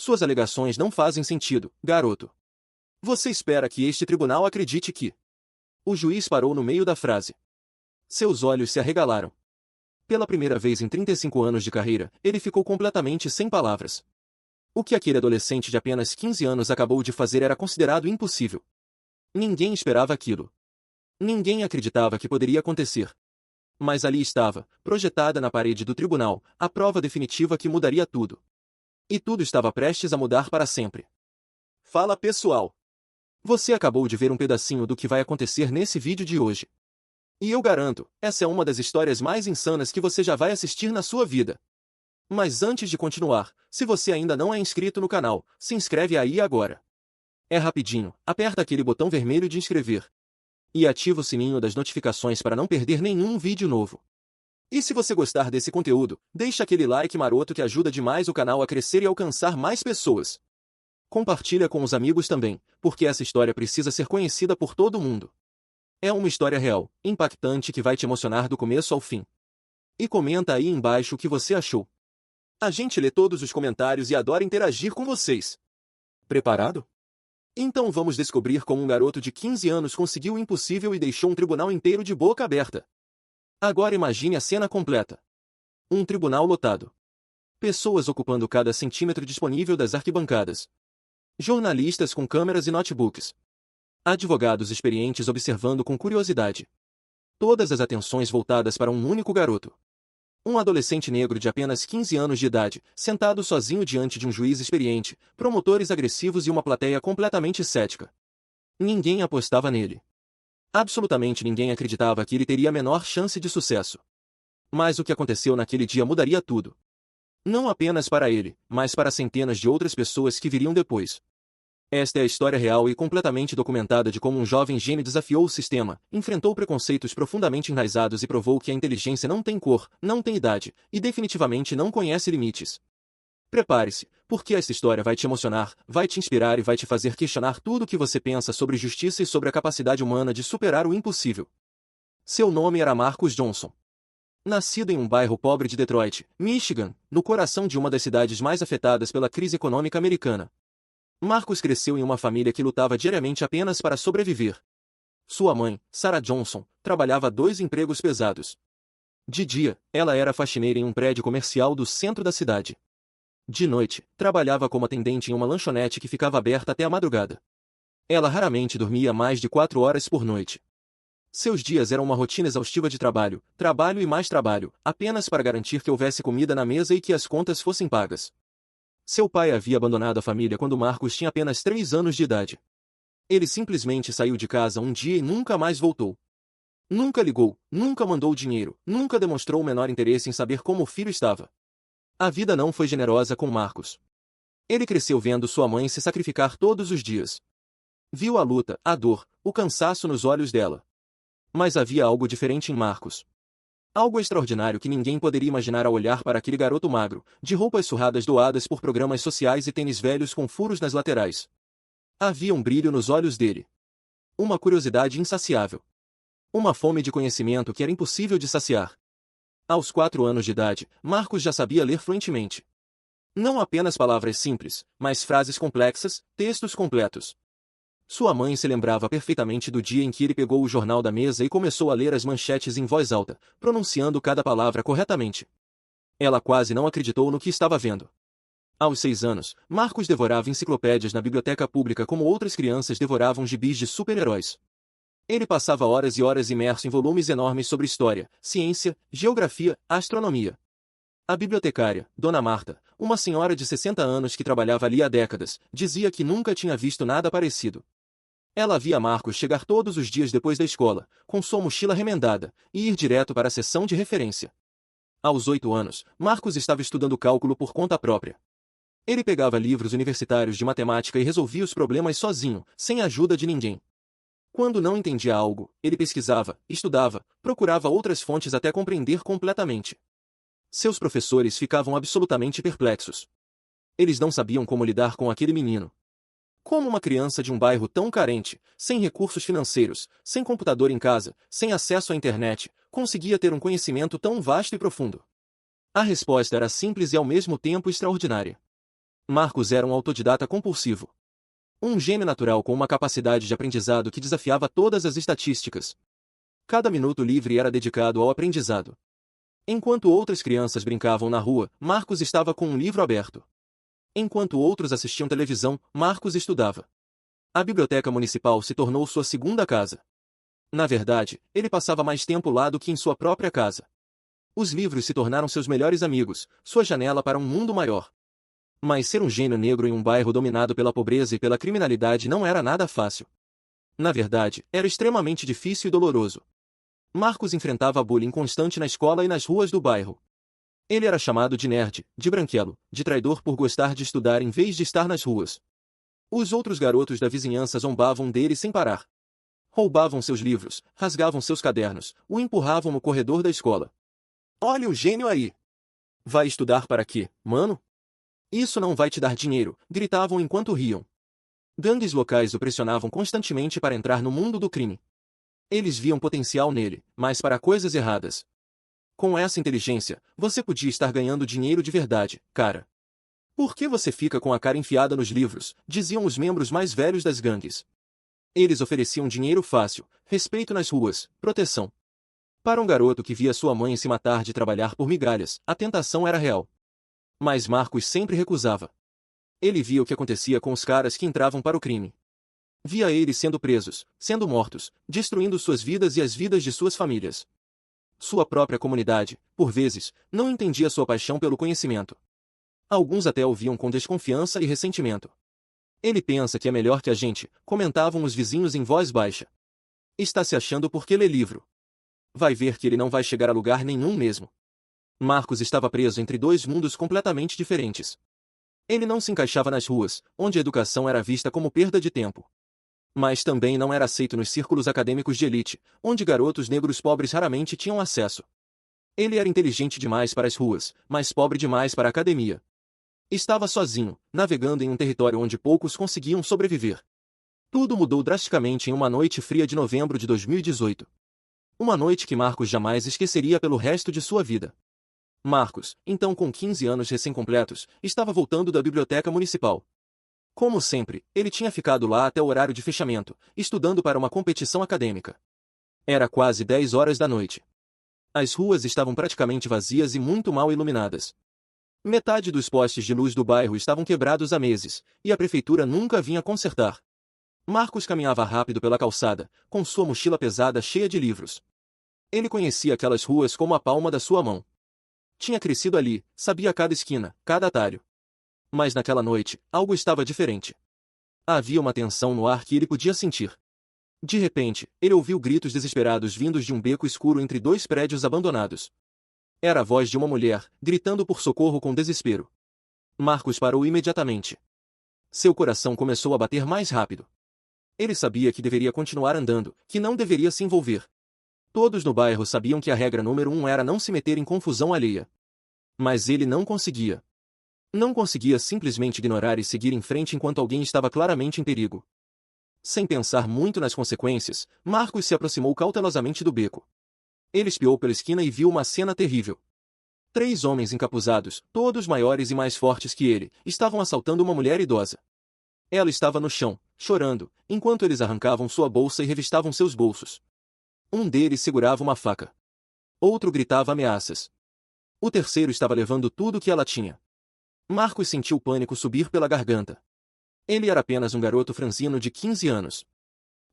Suas alegações não fazem sentido, garoto. Você espera que este tribunal acredite que... O juiz parou no meio da frase. Seus olhos se arregalaram. Pela primeira vez em 35 anos de carreira, ele ficou completamente sem palavras. O que aquele adolescente de apenas 15 anos acabou de fazer era considerado impossível. Ninguém esperava aquilo. Ninguém acreditava que poderia acontecer. Mas ali estava, projetada na parede do tribunal, a prova definitiva que mudaria tudo. E tudo estava prestes a mudar para sempre. Fala pessoal! Você acabou de ver um pedacinho do que vai acontecer nesse vídeo de hoje. E eu garanto, essa é uma das histórias mais insanas que você já vai assistir na sua vida. Mas antes de continuar, se você ainda não é inscrito no canal, se inscreve aí agora. É rapidinho, aperta aquele botão vermelho de inscrever. E ativa o sininho das notificações para não perder nenhum vídeo novo. E se você gostar desse conteúdo, deixa aquele like maroto que ajuda demais o canal a crescer e alcançar mais pessoas. Compartilha com os amigos também, porque essa história precisa ser conhecida por todo mundo. É uma história real, impactante que vai te emocionar do começo ao fim. E comenta aí embaixo o que você achou. A gente lê todos os comentários e adora interagir com vocês. Preparado? Então vamos descobrir como um garoto de 15 anos conseguiu o impossível e deixou um tribunal inteiro de boca aberta. Agora imagine a cena completa. Um tribunal lotado. Pessoas ocupando cada centímetro disponível das arquibancadas. Jornalistas com câmeras e notebooks. Advogados experientes observando com curiosidade. Todas as atenções voltadas para um único garoto. Um adolescente negro de apenas 15 anos de idade, sentado sozinho diante de um juiz experiente, promotores agressivos e uma plateia completamente cética. Ninguém apostava nele. Absolutamente ninguém acreditava que ele teria a menor chance de sucesso. Mas o que aconteceu naquele dia mudaria tudo. Não apenas para ele, mas para centenas de outras pessoas que viriam depois. Esta é a história real e completamente documentada de como um jovem gênio desafiou o sistema, enfrentou preconceitos profundamente enraizados e provou que a inteligência não tem cor, não tem idade, e definitivamente não conhece limites. Prepare-se, porque esta história vai te emocionar, vai te inspirar e vai te fazer questionar tudo o que você pensa sobre justiça e sobre a capacidade humana de superar o impossível. Seu nome era Marcus Johnson. Nascido em um bairro pobre de Detroit, Michigan, no coração de uma das cidades mais afetadas pela crise econômica americana. Marcus cresceu em uma família que lutava diariamente apenas para sobreviver. Sua mãe, Sarah Johnson, trabalhava 2 empregos pesados. De dia, ela era faxineira em um prédio comercial do centro da cidade. De noite, trabalhava como atendente em uma lanchonete que ficava aberta até a madrugada. Ela raramente dormia mais de 4 horas por noite. Seus dias eram uma rotina exaustiva de trabalho, trabalho e mais trabalho, apenas para garantir que houvesse comida na mesa e que as contas fossem pagas. Seu pai havia abandonado a família quando Marcus tinha apenas 3 anos de idade. Ele simplesmente saiu de casa um dia e nunca mais voltou. Nunca ligou, nunca mandou dinheiro, nunca demonstrou o menor interesse em saber como o filho estava. A vida não foi generosa com Marcus. Ele cresceu vendo sua mãe se sacrificar todos os dias. Viu a luta, a dor, o cansaço nos olhos dela. Mas havia algo diferente em Marcus. Algo extraordinário que ninguém poderia imaginar ao olhar para aquele garoto magro, de roupas surradas doadas por programas sociais e tênis velhos com furos nas laterais. Havia um brilho nos olhos dele. Uma curiosidade insaciável. Uma fome de conhecimento que era impossível de saciar. Aos 4 anos de idade, Marcus já sabia ler fluentemente. Não apenas palavras simples, mas frases complexas, textos completos. Sua mãe se lembrava perfeitamente do dia em que ele pegou o jornal da mesa e começou a ler as manchetes em voz alta, pronunciando cada palavra corretamente. Ela quase não acreditou no que estava vendo. Aos 6 anos, Marcus devorava enciclopédias na biblioteca pública como outras crianças devoravam gibis de super-heróis. Ele passava horas e horas imerso em volumes enormes sobre história, ciência, geografia, astronomia. A bibliotecária, Dona Marta, uma senhora de 60 anos que trabalhava ali há décadas, dizia que nunca tinha visto nada parecido. Ela via Marcus chegar todos os dias depois da escola, com sua mochila remendada, e ir direto para a sessão de referência. Aos 8 anos, Marcus estava estudando cálculo por conta própria. Ele pegava livros universitários de matemática e resolvia os problemas sozinho, sem a ajuda de ninguém. Quando não entendia algo, ele pesquisava, estudava, procurava outras fontes até compreender completamente. Seus professores ficavam absolutamente perplexos. Eles não sabiam como lidar com aquele menino. Como uma criança de um bairro tão carente, sem recursos financeiros, sem computador em casa, sem acesso à internet, conseguia ter um conhecimento tão vasto e profundo? A resposta era simples e ao mesmo tempo extraordinária. Marcos era um autodidata compulsivo. Um gênio natural com uma capacidade de aprendizado que desafiava todas as estatísticas. Cada minuto livre era dedicado ao aprendizado. Enquanto outras crianças brincavam na rua, Marcos estava com um livro aberto. Enquanto outros assistiam televisão, Marcos estudava. A biblioteca municipal se tornou sua segunda casa. Na verdade, ele passava mais tempo lá do que em sua própria casa. Os livros se tornaram seus melhores amigos, sua janela para um mundo maior. Mas ser um gênio negro em um bairro dominado pela pobreza e pela criminalidade não era nada fácil. Na verdade, era extremamente difícil e doloroso. Marcos enfrentava bullying constante na escola e nas ruas do bairro. Ele era chamado de nerd, de branquelo, de traidor por gostar de estudar em vez de estar nas ruas. Os outros garotos da vizinhança zombavam dele sem parar. Roubavam seus livros, rasgavam seus cadernos, o empurravam no corredor da escola. Olha o gênio aí! Vai estudar para quê, mano? Isso não vai te dar dinheiro, gritavam enquanto riam. Gangues locais o pressionavam constantemente para entrar no mundo do crime. Eles viam potencial nele, mas para coisas erradas. Com essa inteligência, você podia estar ganhando dinheiro de verdade, cara. Por que você fica com a cara enfiada nos livros? Diziam os membros mais velhos das gangues. Eles ofereciam dinheiro fácil, respeito nas ruas, proteção. Para um garoto que via sua mãe se matar de trabalhar por migalhas, a tentação era real. Mas Marcos sempre recusava. Ele via o que acontecia com os caras que entravam para o crime. Via eles sendo presos, sendo mortos, destruindo suas vidas e as vidas de suas famílias. Sua própria comunidade, por vezes, não entendia sua paixão pelo conhecimento. Alguns até o viam com desconfiança e ressentimento. Ele pensa que é melhor que a gente, comentavam os vizinhos em voz baixa. Está se achando porque lê livro. Vai ver que ele não vai chegar a lugar nenhum mesmo. Marcos estava preso entre dois mundos completamente diferentes. Ele não se encaixava nas ruas, onde a educação era vista como perda de tempo. Mas também não era aceito nos círculos acadêmicos de elite, onde garotos negros pobres raramente tinham acesso. Ele era inteligente demais para as ruas, mas pobre demais para a academia. Estava sozinho, navegando em um território onde poucos conseguiam sobreviver. Tudo mudou drasticamente em uma noite fria de novembro de 2018. Uma noite que Marcos jamais esqueceria pelo resto de sua vida. Marcos, então com 15 anos recém-completos, estava voltando da biblioteca municipal. Como sempre, ele tinha ficado lá até o horário de fechamento, estudando para uma competição acadêmica. Era quase 10 horas da noite. As ruas estavam praticamente vazias e muito mal iluminadas. Metade dos postes de luz do bairro estavam quebrados há meses, e a prefeitura nunca vinha consertar. Marcos caminhava rápido pela calçada, com sua mochila pesada cheia de livros. Ele conhecia aquelas ruas como a palma da sua mão. Tinha crescido ali, sabia cada esquina, cada atalho. Mas naquela noite, algo estava diferente. Havia uma tensão no ar que ele podia sentir. De repente, ele ouviu gritos desesperados vindos de um beco escuro entre dois prédios abandonados. Era a voz de uma mulher, gritando por socorro com desespero. Marcos parou imediatamente. Seu coração começou a bater mais rápido. Ele sabia que deveria continuar andando, que não deveria se envolver. Todos no bairro sabiam que a regra número 1 era não se meter em confusão alheia. Mas ele não conseguia. Não conseguia simplesmente ignorar e seguir em frente enquanto alguém estava claramente em perigo. Sem pensar muito nas consequências, Marcos se aproximou cautelosamente do beco. Ele espiou pela esquina e viu uma cena terrível. 3 homens encapuzados, todos maiores e mais fortes que ele, estavam assaltando uma mulher idosa. Ela estava no chão, chorando, enquanto eles arrancavam sua bolsa e revistavam seus bolsos. Um deles segurava uma faca. Outro gritava ameaças. O terceiro estava levando tudo o que ela tinha. Marcos sentiu o pânico subir pela garganta. Ele era apenas um garoto franzino de 15 anos.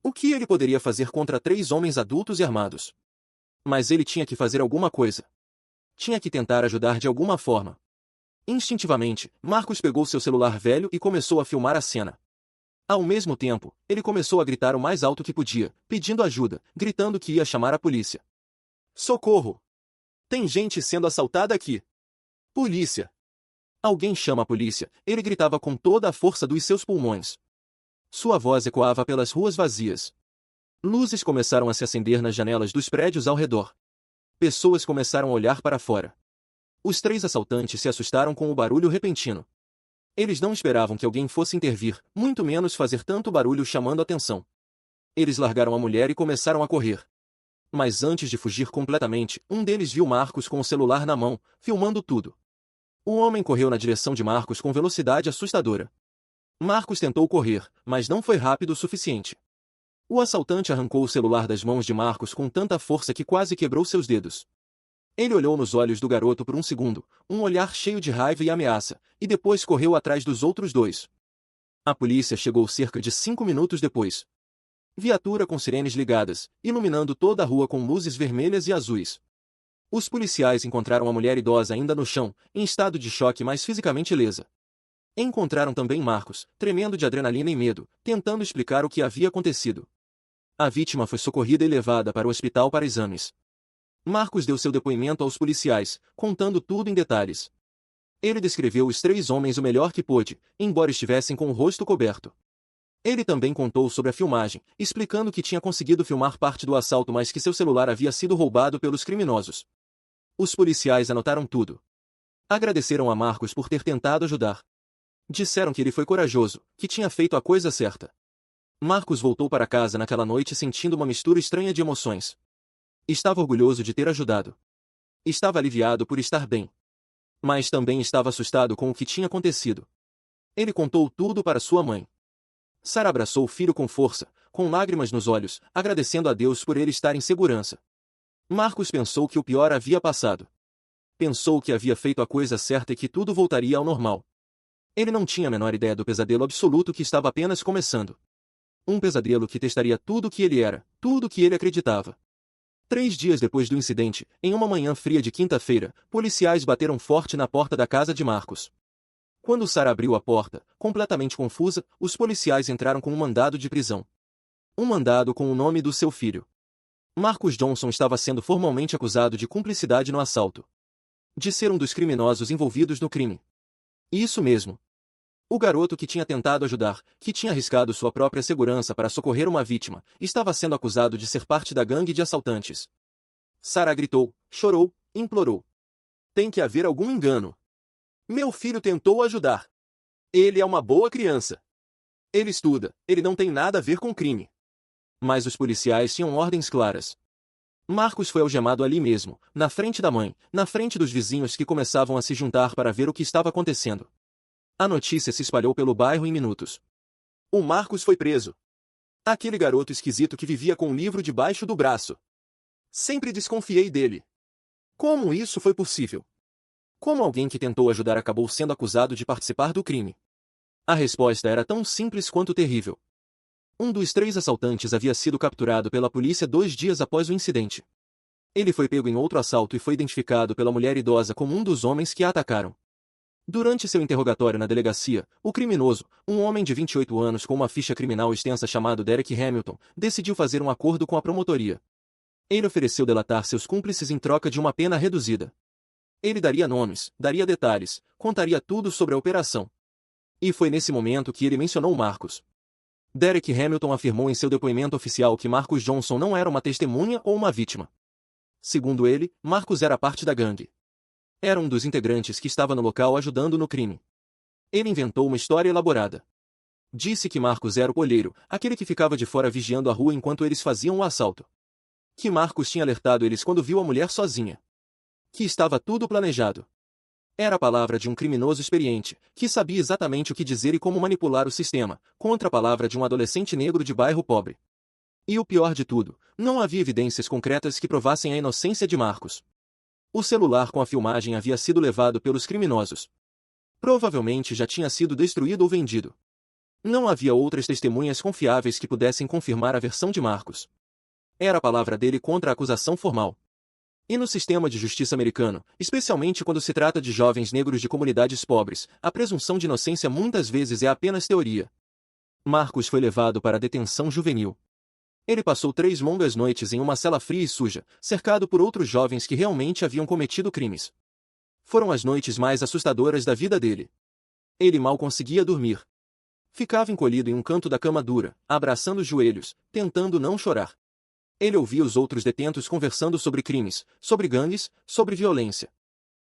O que ele poderia fazer contra 3 homens adultos e armados? Mas ele tinha que fazer alguma coisa. Tinha que tentar ajudar de alguma forma. Instintivamente, Marcos pegou seu celular velho e começou a filmar a cena. Ao mesmo tempo, ele começou a gritar o mais alto que podia, pedindo ajuda, gritando que ia chamar a polícia. Socorro! Tem gente sendo assaltada aqui! Polícia! Alguém chama a polícia, ele gritava com toda a força dos seus pulmões. Sua voz ecoava pelas ruas vazias. Luzes começaram a se acender nas janelas dos prédios ao redor. Pessoas começaram a olhar para fora. Os 3 assaltantes se assustaram com o barulho repentino. Eles não esperavam que alguém fosse intervir, muito menos fazer tanto barulho chamando atenção. Eles largaram a mulher e começaram a correr. Mas antes de fugir completamente, um deles viu Marcos com o celular na mão, filmando tudo. O homem correu na direção de Marcos com velocidade assustadora. Marcos tentou correr, mas não foi rápido o suficiente. O assaltante arrancou o celular das mãos de Marcos com tanta força que quase quebrou seus dedos. Ele olhou nos olhos do garoto por um segundo, um olhar cheio de raiva e ameaça, e depois correu atrás dos outros dois. A polícia chegou cerca de 5 minutos depois. Viatura com sirenes ligadas, iluminando toda a rua com luzes vermelhas e azuis. Os policiais encontraram a mulher idosa ainda no chão, em estado de choque mas fisicamente ilesa. Encontraram também Marcos, tremendo de adrenalina e medo, tentando explicar o que havia acontecido. A vítima foi socorrida e levada para o hospital para exames. Marcos deu seu depoimento aos policiais, contando tudo em detalhes. Ele descreveu os 3 homens o melhor que pôde, embora estivessem com o rosto coberto. Ele também contou sobre a filmagem, explicando que tinha conseguido filmar parte do assalto mas que seu celular havia sido roubado pelos criminosos. Os policiais anotaram tudo. Agradeceram a Marcos por ter tentado ajudar. Disseram que ele foi corajoso, que tinha feito a coisa certa. Marcos voltou para casa naquela noite sentindo uma mistura estranha de emoções. Estava orgulhoso de ter ajudado. Estava aliviado por estar bem. Mas também estava assustado com o que tinha acontecido. Ele contou tudo para sua mãe. Sara abraçou o filho com força, com lágrimas nos olhos, agradecendo a Deus por ele estar em segurança. Marcos pensou que o pior havia passado. Pensou que havia feito a coisa certa e que tudo voltaria ao normal. Ele não tinha a menor ideia do pesadelo absoluto que estava apenas começando. Um pesadelo que testaria tudo o que ele era, tudo o que ele acreditava. 3 dias depois do incidente, em uma manhã fria de quinta-feira, policiais bateram forte na porta da casa de Marcos. Quando Sara abriu a porta, completamente confusa, os policiais entraram com um mandado de prisão. Um mandado com o nome do seu filho. Marcos Johnson estava sendo formalmente acusado de cumplicidade no assalto. De ser um dos criminosos envolvidos no crime. Isso mesmo. O garoto que tinha tentado ajudar, que tinha arriscado sua própria segurança para socorrer uma vítima, estava sendo acusado de ser parte da gangue de assaltantes. Sara gritou, chorou, implorou. Tem que haver algum engano. Meu filho tentou ajudar. Ele é uma boa criança. Ele estuda, ele não tem nada a ver com crime. Mas os policiais tinham ordens claras. Marcos foi algemado ali mesmo, na frente da mãe, na frente dos vizinhos que começavam a se juntar para ver o que estava acontecendo. A notícia se espalhou pelo bairro em minutos. O Marcos foi preso. Aquele garoto esquisito que vivia com um livro debaixo do braço. Sempre desconfiei dele. Como isso foi possível? Como alguém que tentou ajudar acabou sendo acusado de participar do crime? A resposta era tão simples quanto terrível. Um dos 3 assaltantes havia sido capturado pela polícia 2 dias após o incidente. Ele foi pego em outro assalto e foi identificado pela mulher idosa como um dos homens que a atacaram. Durante seu interrogatório na delegacia, o criminoso, um homem de 28 anos com uma ficha criminal extensa chamado Derek Hamilton, decidiu fazer um acordo com a promotoria. Ele ofereceu delatar seus cúmplices em troca de uma pena reduzida. Ele daria nomes, daria detalhes, contaria tudo sobre a operação. E foi nesse momento que ele mencionou Marcos. Derek Hamilton afirmou em seu depoimento oficial que Marcos Johnson não era uma testemunha ou uma vítima. Segundo ele, Marcos era parte da gangue. Era um dos integrantes que estava no local ajudando no crime. Ele inventou uma história elaborada. Disse que Marcos era o olheiro, aquele que ficava de fora vigiando a rua enquanto eles faziam o assalto. Que Marcos tinha alertado eles quando viu a mulher sozinha. Que estava tudo planejado. Era a palavra de um criminoso experiente, que sabia exatamente o que dizer e como manipular o sistema, contra a palavra de um adolescente negro de bairro pobre. E o pior de tudo, não havia evidências concretas que provassem a inocência de Marcos. O celular com a filmagem havia sido levado pelos criminosos. Provavelmente já tinha sido destruído ou vendido. Não havia outras testemunhas confiáveis que pudessem confirmar a versão de Marcos. Era a palavra dele contra a acusação formal. E no sistema de justiça americano, especialmente quando se trata de jovens negros de comunidades pobres, a presunção de inocência muitas vezes é apenas teoria. Marcos foi levado para a detenção juvenil. Ele passou 3 longas noites em uma cela fria e suja, cercado por outros jovens que realmente haviam cometido crimes. Foram as noites mais assustadoras da vida dele. Ele mal conseguia dormir. Ficava encolhido em um canto da cama dura, abraçando os joelhos, tentando não chorar. Ele ouvia os outros detentos conversando sobre crimes, sobre gangues, sobre violência.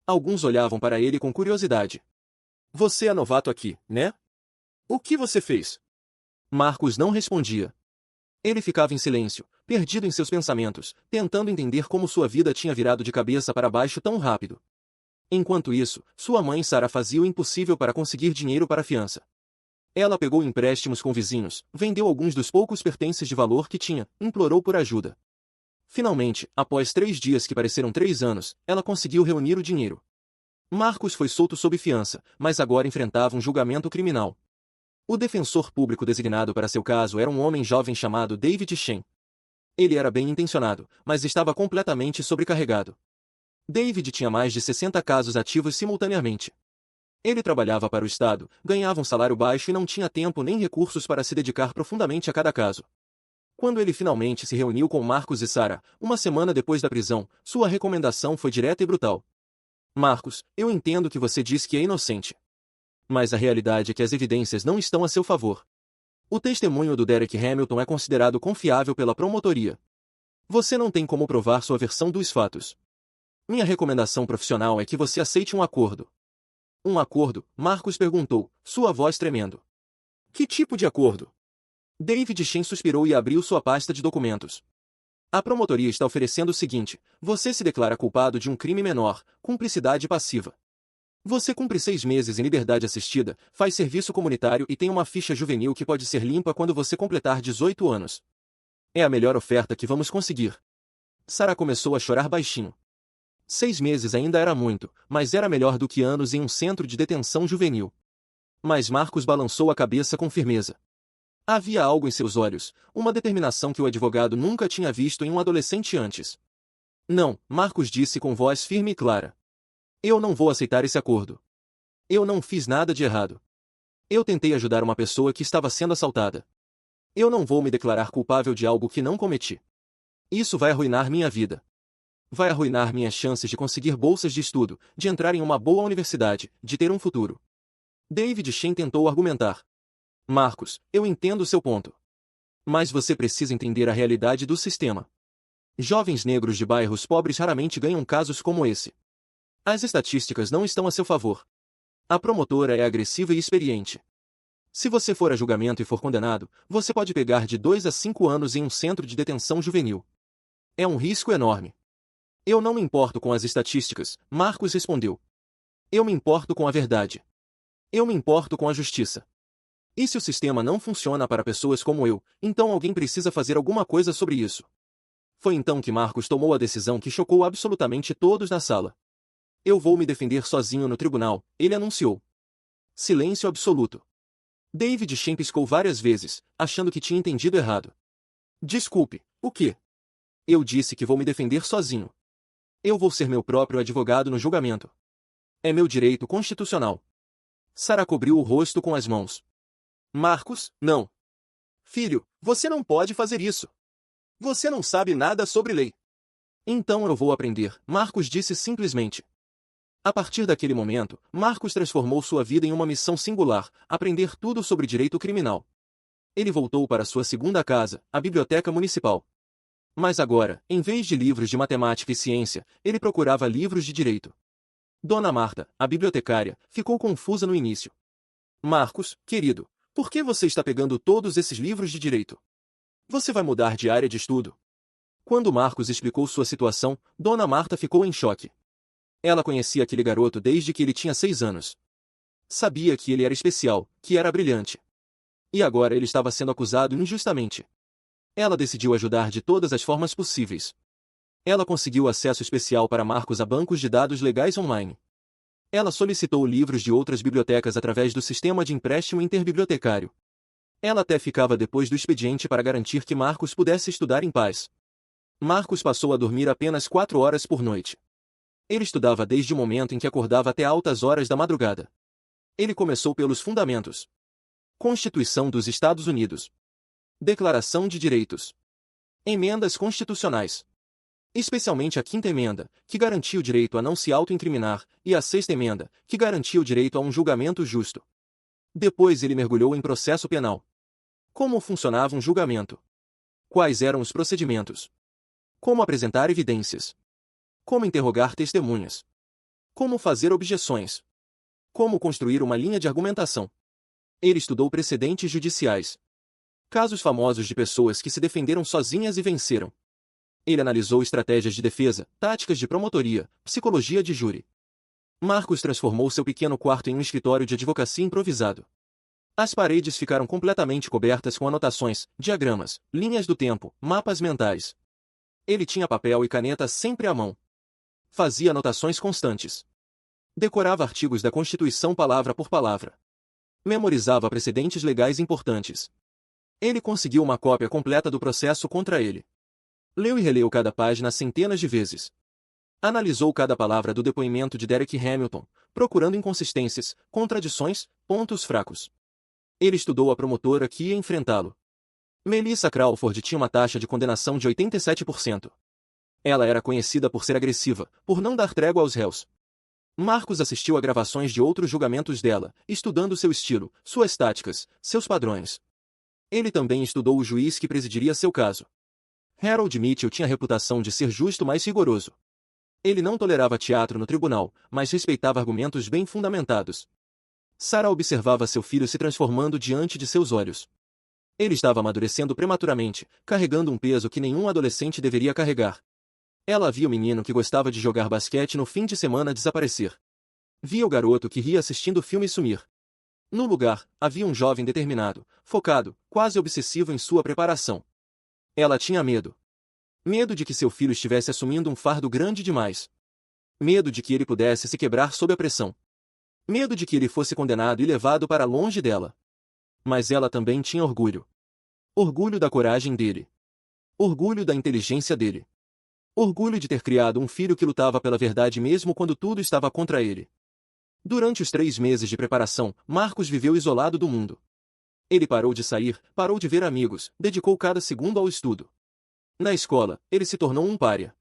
Alguns olhavam para ele com curiosidade. Você é novato aqui, né? O que você fez? Marcos não respondia. Ele ficava em silêncio, perdido em seus pensamentos, tentando entender como sua vida tinha virado de cabeça para baixo tão rápido. Enquanto isso, sua mãe Sarah fazia o impossível para conseguir dinheiro para a fiança. Ela pegou empréstimos com vizinhos, vendeu alguns dos poucos pertences de valor que tinha, implorou por ajuda. Finalmente, após 3 dias que pareceram 3 anos, ela conseguiu reunir o dinheiro. Marcos foi solto sob fiança, mas agora enfrentava um julgamento criminal. O defensor público designado para seu caso era um homem jovem chamado David Shen. Ele era bem intencionado, mas estava completamente sobrecarregado. David tinha mais de 60 casos ativos simultaneamente. Ele trabalhava para o Estado, ganhava um salário baixo e não tinha tempo nem recursos para se dedicar profundamente a cada caso. Quando ele finalmente se reuniu com Marcos e Sarah, uma semana depois da prisão, sua recomendação foi direta e brutal. Marcos, eu entendo que você diz que é inocente. Mas a realidade é que as evidências não estão a seu favor. O testemunho do Derek Hamilton é considerado confiável pela promotoria. Você não tem como provar sua versão dos fatos. Minha recomendação profissional é que você aceite um acordo. Um acordo? Marcos perguntou, sua voz tremendo. Que tipo de acordo? David Shen suspirou e abriu sua pasta de documentos. A promotoria está oferecendo o seguinte: você se declara culpado de um crime menor, cumplicidade passiva. Você cumpre 6 meses em liberdade assistida, faz serviço comunitário e tem uma ficha juvenil que pode ser limpa quando você completar 18 anos. É a melhor oferta que vamos conseguir. Sarah começou a chorar baixinho. 6 meses ainda era muito, mas era melhor do que anos em um centro de detenção juvenil. Mas Marcos balançou a cabeça com firmeza. Havia algo em seus olhos, uma determinação que o advogado nunca tinha visto em um adolescente antes. Não, Marcos disse com voz firme e clara. Eu não vou aceitar esse acordo. Eu não fiz nada de errado. Eu tentei ajudar uma pessoa que estava sendo assaltada. Eu não vou me declarar culpável de algo que não cometi. Isso vai arruinar minha vida. Vai arruinar minhas chances de conseguir bolsas de estudo, de entrar em uma boa universidade, de ter um futuro. David Shen tentou argumentar. Marcos, eu entendo o seu ponto. Mas você precisa entender a realidade do sistema. Jovens negros de bairros pobres raramente ganham casos como esse. As estatísticas não estão a seu favor. A promotora é agressiva e experiente. Se você for a julgamento e for condenado, você pode pegar de 2 a 5 anos em um centro de detenção juvenil. É um risco enorme. Eu não me importo com as estatísticas, Marcos respondeu. Eu me importo com a verdade. Eu me importo com a justiça. E se o sistema não funciona para pessoas como eu, então alguém precisa fazer alguma coisa sobre isso. Foi então que Marcos tomou a decisão que chocou absolutamente todos na sala. Eu vou me defender sozinho no tribunal, ele anunciou. Silêncio absoluto. David Shen piscou várias vezes, achando que tinha entendido errado. Desculpe, o quê? Eu disse que vou me defender sozinho. Eu vou ser meu próprio advogado no julgamento. É meu direito constitucional. Sarah cobriu o rosto com as mãos. Marcos, não. Filho, você não pode fazer isso. Você não sabe nada sobre lei. Então eu vou aprender, Marcos disse simplesmente. A partir daquele momento, Marcos transformou sua vida em uma missão singular, aprender tudo sobre direito criminal. Ele voltou para sua segunda casa, a biblioteca municipal. Mas agora, em vez de livros de matemática e ciência, ele procurava livros de direito. Dona Marta, a bibliotecária, ficou confusa no início. Marcos, querido, por que você está pegando todos esses livros de direito? Você vai mudar de área de estudo? Quando Marcos explicou sua situação, Dona Marta ficou em choque. Ela conhecia aquele garoto desde que ele tinha 6 anos. Sabia que ele era especial, que era brilhante. E agora ele estava sendo acusado injustamente. Ela decidiu ajudar de todas as formas possíveis. Ela conseguiu acesso especial para Marcos a bancos de dados legais online. Ela solicitou livros de outras bibliotecas através do sistema de empréstimo interbibliotecário. Ela até ficava depois do expediente para garantir que Marcos pudesse estudar em paz. Marcos passou a dormir apenas 4 horas por noite. Ele estudava desde o momento em que acordava até altas horas da madrugada. Ele começou pelos fundamentos. Constituição dos Estados Unidos. Declaração de Direitos. Emendas constitucionais. Especialmente a 5ª emenda, que garantia o direito a não se auto-incriminar, e a 6ª emenda, que garantia o direito a um julgamento justo. Depois ele mergulhou em processo penal. Como funcionava um julgamento? Quais eram os procedimentos? Como apresentar evidências? Como interrogar testemunhas? Como fazer objeções? Como construir uma linha de argumentação? Ele estudou precedentes judiciais. Casos famosos de pessoas que se defenderam sozinhas e venceram. Ele analisou estratégias de defesa, táticas de promotoria, psicologia de júri. Marcos transformou seu pequeno quarto em um escritório de advocacia improvisado. As paredes ficaram completamente cobertas com anotações, diagramas, linhas do tempo, mapas mentais. Ele tinha papel e caneta sempre à mão. Fazia anotações constantes. Decorava artigos da Constituição palavra por palavra. Memorizava precedentes legais importantes. Ele conseguiu uma cópia completa do processo contra ele. Leu e releu cada página centenas de vezes. Analisou cada palavra do depoimento de Derek Hamilton, procurando inconsistências, contradições, pontos fracos. Ele estudou a promotora que ia enfrentá-lo. Melissa Crawford tinha uma taxa de condenação de 87%. Ela era conhecida por ser agressiva, por não dar trégua aos réus. Marcos assistiu a gravações de outros julgamentos dela, estudando seu estilo, suas táticas, seus padrões. Ele também estudou o juiz que presidiria seu caso. Harold Mitchell tinha a reputação de ser justo mas rigoroso. Ele não tolerava teatro no tribunal, mas respeitava argumentos bem fundamentados. Sarah observava seu filho se transformando diante de seus olhos. Ele estava amadurecendo prematuramente, carregando um peso que nenhum adolescente deveria carregar. Ela via o menino que gostava de jogar basquete no fim de semana desaparecer. Via o garoto que ria assistindo o filme sumir. No lugar, havia um jovem determinado, focado, quase obsessivo em sua preparação. Ela tinha medo. Medo de que seu filho estivesse assumindo um fardo grande demais. Medo de que ele pudesse se quebrar sob a pressão. Medo de que ele fosse condenado e levado para longe dela. Mas ela também tinha orgulho. Orgulho da coragem dele. Orgulho da inteligência dele. Orgulho de ter criado um filho que lutava pela verdade mesmo quando tudo estava contra ele. Durante os 3 meses de preparação, Marcos viveu isolado do mundo. Ele parou de sair, parou de ver amigos, dedicou cada segundo ao estudo. Na escola, ele se tornou um pária.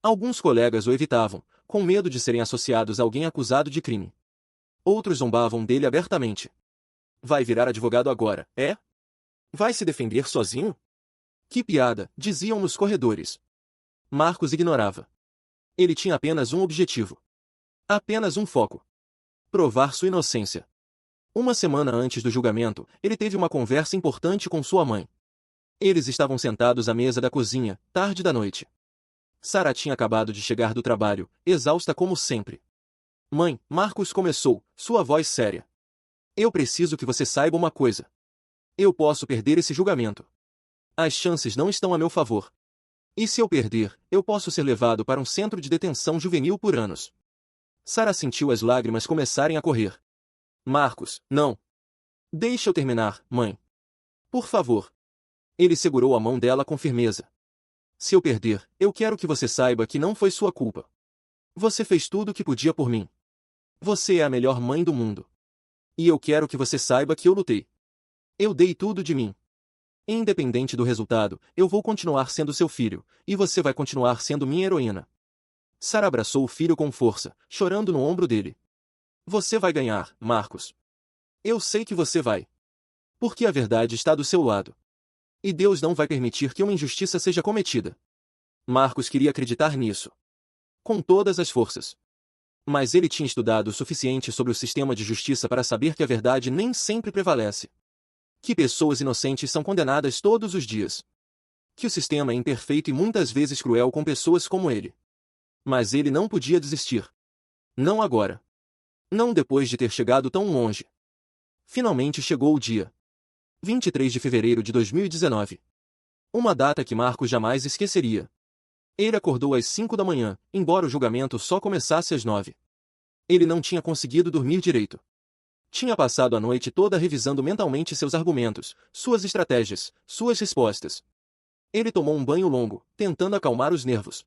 Alguns colegas o evitavam, com medo de serem associados a alguém acusado de crime. Outros zombavam dele abertamente. Vai virar advogado agora, é? Vai se defender sozinho? Que piada, diziam nos corredores. Marcos ignorava. Ele tinha apenas um objetivo. Apenas um foco. Provar sua inocência. Uma semana antes do julgamento, ele teve uma conversa importante com sua mãe. Eles estavam sentados à mesa da cozinha, tarde da noite. Sarah tinha acabado de chegar do trabalho, exausta como sempre. Mãe, Marcos começou, sua voz séria. Eu preciso que você saiba uma coisa. Eu posso perder esse julgamento. As chances não estão a meu favor. E se eu perder, eu posso ser levado para um centro de detenção juvenil por anos. Sarah sentiu as lágrimas começarem a correr. Marcos, não. Deixa eu terminar, mãe. Por favor. Ele segurou a mão dela com firmeza. Se eu perder, eu quero que você saiba que não foi sua culpa. Você fez tudo o que podia por mim. Você é a melhor mãe do mundo. E eu quero que você saiba que eu lutei. Eu dei tudo de mim. Independente do resultado, eu vou continuar sendo seu filho, e você vai continuar sendo minha heroína. Sarah abraçou o filho com força, chorando no ombro dele. Você vai ganhar, Marcos. Eu sei que você vai. Porque a verdade está do seu lado. E Deus não vai permitir que uma injustiça seja cometida. Marcos queria acreditar nisso. Com todas as forças. Mas ele tinha estudado o suficiente sobre o sistema de justiça para saber que a verdade nem sempre prevalece. Que pessoas inocentes são condenadas todos os dias. Que o sistema é imperfeito e muitas vezes cruel com pessoas como ele. Mas ele não podia desistir. Não agora. Não depois de ter chegado tão longe. Finalmente chegou o dia. 23 de fevereiro de 2019. Uma data que Marcos jamais esqueceria. Ele acordou às 5 da manhã, embora o julgamento só começasse às 9. Ele não tinha conseguido dormir direito. Tinha passado a noite toda revisando mentalmente seus argumentos, suas estratégias, suas respostas. Ele tomou um banho longo, tentando acalmar os nervos.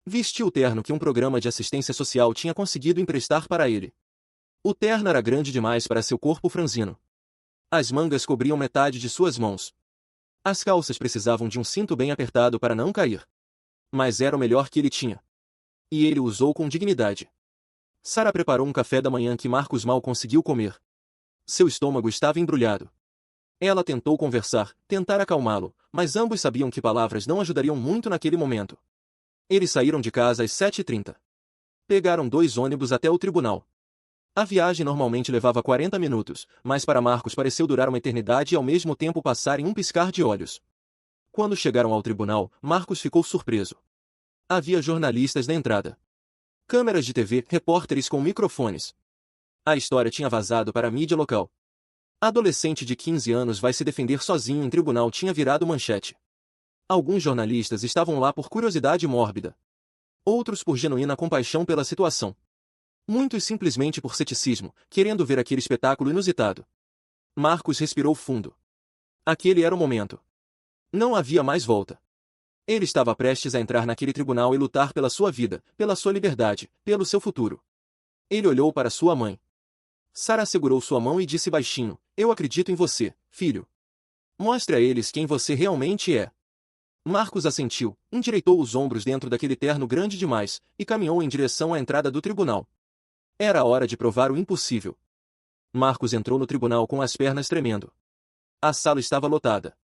Vestiu o terno que um programa de assistência social tinha conseguido emprestar para ele. O terno era grande demais para seu corpo franzino. As mangas cobriam metade de suas mãos. As calças precisavam de um cinto bem apertado para não cair. Mas era o melhor que ele tinha. E ele o usou com dignidade. Sarah preparou um café da manhã que Marcos mal conseguiu comer. Seu estômago estava embrulhado. Ela tentou conversar, tentar acalmá-lo, mas ambos sabiam que palavras não ajudariam muito naquele momento. Eles saíram de casa às 7h30. Pegaram 2 ônibus até o tribunal. A viagem normalmente levava 40 minutos, mas para Marcos pareceu durar uma eternidade e ao mesmo tempo passar em um piscar de olhos. Quando chegaram ao tribunal, Marcos ficou surpreso. Havia jornalistas na entrada. Câmeras de TV, repórteres com microfones. A história tinha vazado para a mídia local. Adolescente de 15 anos vai se defender sozinho em tribunal tinha virado manchete. Alguns jornalistas estavam lá por curiosidade mórbida. Outros por genuína compaixão pela situação. Muitos simplesmente por ceticismo, querendo ver aquele espetáculo inusitado. Marcos respirou fundo. Aquele era o momento. Não havia mais volta. Ele estava prestes a entrar naquele tribunal e lutar pela sua vida, pela sua liberdade, pelo seu futuro. Ele olhou para sua mãe. Sara segurou sua mão e disse baixinho: "Eu acredito em você, filho. Mostre a eles quem você realmente é." Marcos assentiu, endireitou os ombros dentro daquele terno grande demais, e caminhou em direção à entrada do tribunal. Era a hora de provar o impossível. Marcos entrou no tribunal com as pernas tremendo. A sala estava lotada.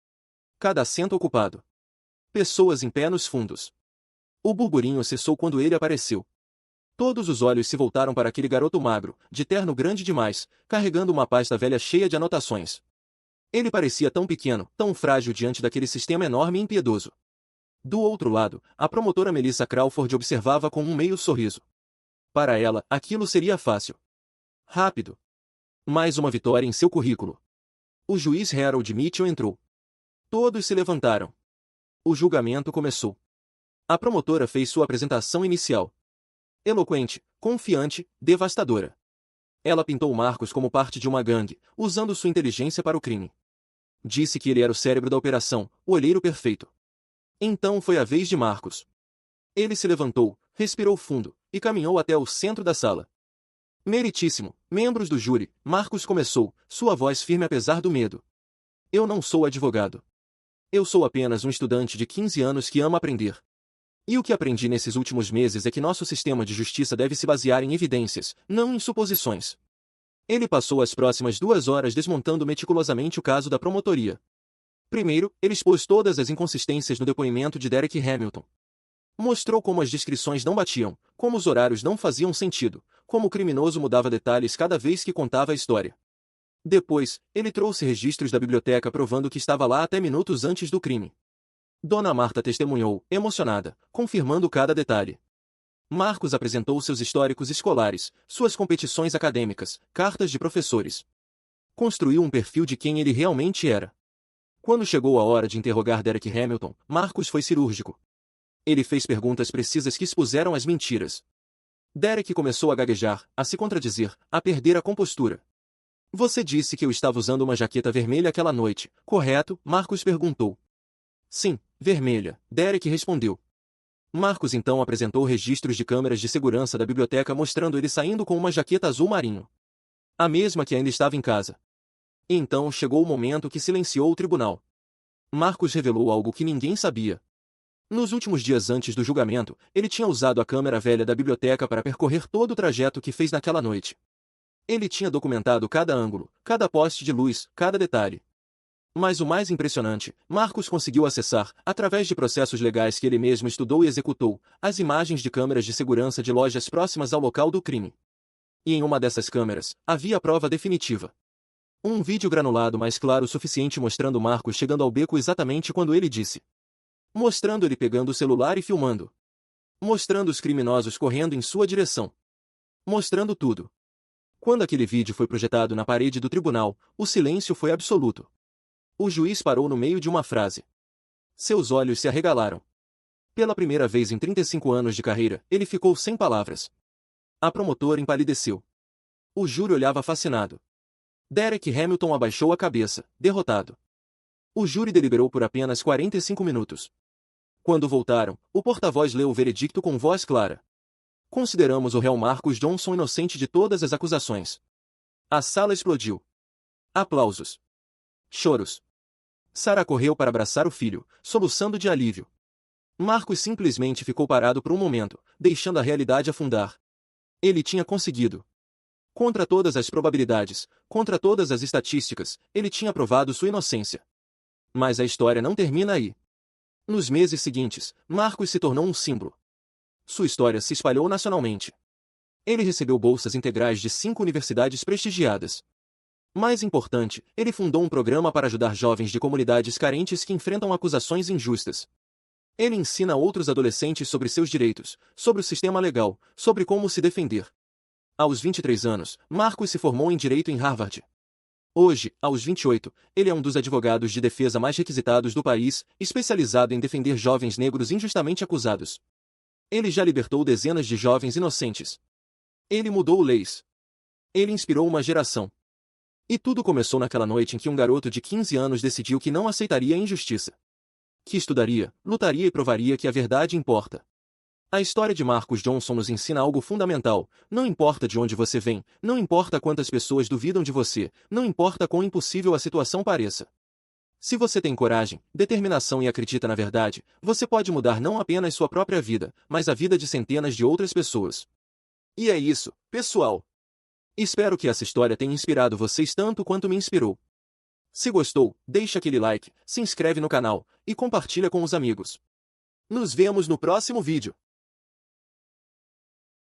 Cada assento ocupado. Pessoas em pé nos fundos. O burburinho cessou quando ele apareceu. Todos os olhos se voltaram para aquele garoto magro, de terno grande demais, carregando uma pasta velha cheia de anotações. Ele parecia tão pequeno, tão frágil diante daquele sistema enorme e impiedoso. Do outro lado, a promotora Melissa Crawford observava com um meio sorriso. Para ela, aquilo seria fácil. Rápido. Mais uma vitória em seu currículo. O juiz Harold Mitchell entrou. Todos se levantaram. O julgamento começou. A promotora fez sua apresentação inicial. Eloquente, confiante, devastadora. Ela pintou Marcos como parte de uma gangue, usando sua inteligência para o crime. Disse que ele era o cérebro da operação, o olheiro perfeito. Então foi a vez de Marcos. Ele se levantou, respirou fundo, e caminhou até o centro da sala. Meritíssimo, membros do júri, Marcos começou, sua voz firme apesar do medo. Eu não sou advogado. Eu sou apenas um estudante de 15 anos que ama aprender. E o que aprendi nesses últimos meses é que nosso sistema de justiça deve se basear em evidências, não em suposições. Ele passou as próximas 2 horas desmontando meticulosamente o caso da promotoria. Primeiro, ele expôs todas as inconsistências no depoimento de Derek Hamilton. Mostrou como as descrições não batiam, como os horários não faziam sentido, como o criminoso mudava detalhes cada vez que contava a história. Depois, ele trouxe registros da biblioteca provando que estava lá até minutos antes do crime. Dona Marta testemunhou, emocionada, confirmando cada detalhe. Marcos apresentou seus históricos escolares, suas competições acadêmicas, cartas de professores. Construiu um perfil de quem ele realmente era. Quando chegou a hora de interrogar Derek Hamilton, Marcos foi cirúrgico. Ele fez perguntas precisas que expuseram as mentiras. Derek começou a gaguejar, a se contradizer, a perder a compostura. Você disse que eu estava usando uma jaqueta vermelha aquela noite, correto? Marcos perguntou. Sim, vermelha, Derek respondeu. Marcos então apresentou registros de câmeras de segurança da biblioteca mostrando ele saindo com uma jaqueta azul marinho. A mesma que ainda estava em casa. E então chegou o momento que silenciou o tribunal. Marcos revelou algo que ninguém sabia. Nos últimos dias antes do julgamento, ele tinha usado a câmera velha da biblioteca para percorrer todo o trajeto que fez naquela noite. Ele tinha documentado cada ângulo, cada poste de luz, cada detalhe. Mas o mais impressionante, Marcos conseguiu acessar, através de processos legais que ele mesmo estudou e executou, as imagens de câmeras de segurança de lojas próximas ao local do crime. E em uma dessas câmeras, havia a prova definitiva. Um vídeo granulado mais claro o suficiente mostrando Marcos chegando ao beco exatamente quando ele disse. Mostrando ele pegando o celular e filmando. Mostrando os criminosos correndo em sua direção. Mostrando tudo. Quando aquele vídeo foi projetado na parede do tribunal, o silêncio foi absoluto. O juiz parou no meio de uma frase. Seus olhos se arregalaram. Pela primeira vez em 35 anos de carreira, ele ficou sem palavras. A promotora empalideceu. O júri olhava fascinado. Derek Hamilton abaixou a cabeça, derrotado. O júri deliberou por apenas 45 minutos. Quando voltaram, o porta-voz leu o veredicto com voz clara. Consideramos o réu Marcos Johnson inocente de todas as acusações. A sala explodiu. Aplausos. Choros. Sara correu para abraçar o filho, soluçando de alívio. Marcos simplesmente ficou parado por um momento, deixando a realidade afundar. Ele tinha conseguido. Contra todas as probabilidades, contra todas as estatísticas, ele tinha provado sua inocência. Mas a história não termina aí. Nos meses seguintes, Marcos se tornou um símbolo. Sua história se espalhou nacionalmente. Ele recebeu bolsas integrais de 5 universidades prestigiadas. Mais importante, ele fundou um programa para ajudar jovens de comunidades carentes que enfrentam acusações injustas. Ele ensina a outros adolescentes sobre seus direitos, sobre o sistema legal, sobre como se defender. Aos 23 anos, Marcus se formou em Direito em Harvard. Hoje, aos 28, ele é um dos advogados de defesa mais requisitados do país, especializado em defender jovens negros injustamente acusados. Ele já libertou dezenas de jovens inocentes. Ele mudou leis. Ele inspirou uma geração. E tudo começou naquela noite em que um garoto de 15 anos decidiu que não aceitaria a injustiça. Que estudaria, lutaria e provaria que a verdade importa. A história de Marcus Johnson nos ensina algo fundamental: não importa de onde você vem, não importa quantas pessoas duvidam de você, não importa quão impossível a situação pareça. Se você tem coragem, determinação e acredita na verdade, você pode mudar não apenas sua própria vida, mas a vida de centenas de outras pessoas. E é isso, pessoal. Espero que essa história tenha inspirado vocês tanto quanto me inspirou. Se gostou, deixa aquele like, se inscreve no canal e compartilha com os amigos. Nos vemos no próximo vídeo.